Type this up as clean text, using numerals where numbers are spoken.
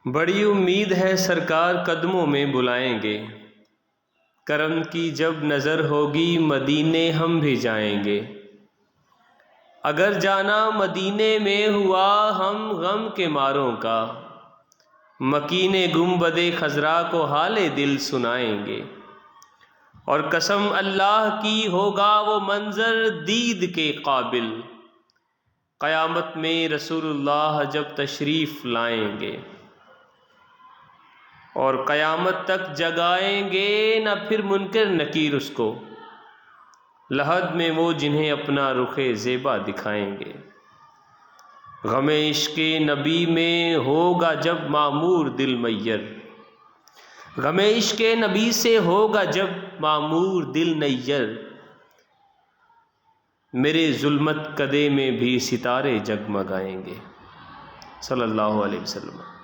بڑی امید ہے سرکار قدموں میں بلائیں گے، کرم کی جب نظر ہوگی مدینے ہم بھی جائیں گے۔ اگر جانا مدینے میں ہوا ہم غم کے ماروں کا، مکین گنبد خضرا کو حال دل سنائیں گے۔ اور قسم اللہ کی ہوگا وہ منظر دید کے قابل، قیامت میں رسول اللہ جب تشریف لائیں گے۔ اور قیامت تک جگائیں گے نہ پھر منکر نکیر اس کو، لحد میں وہ جنہیں اپنا رخ زیبا دکھائیں گے۔ غم عشق نبی میں ہوگا جب معمور دل میر، غم عشق نبی سے ہوگا جب معمور دل نیر، میرے ظلمت کدے میں بھی ستارے جگمگائیں گے۔ صلی اللہ علیہ وسلم۔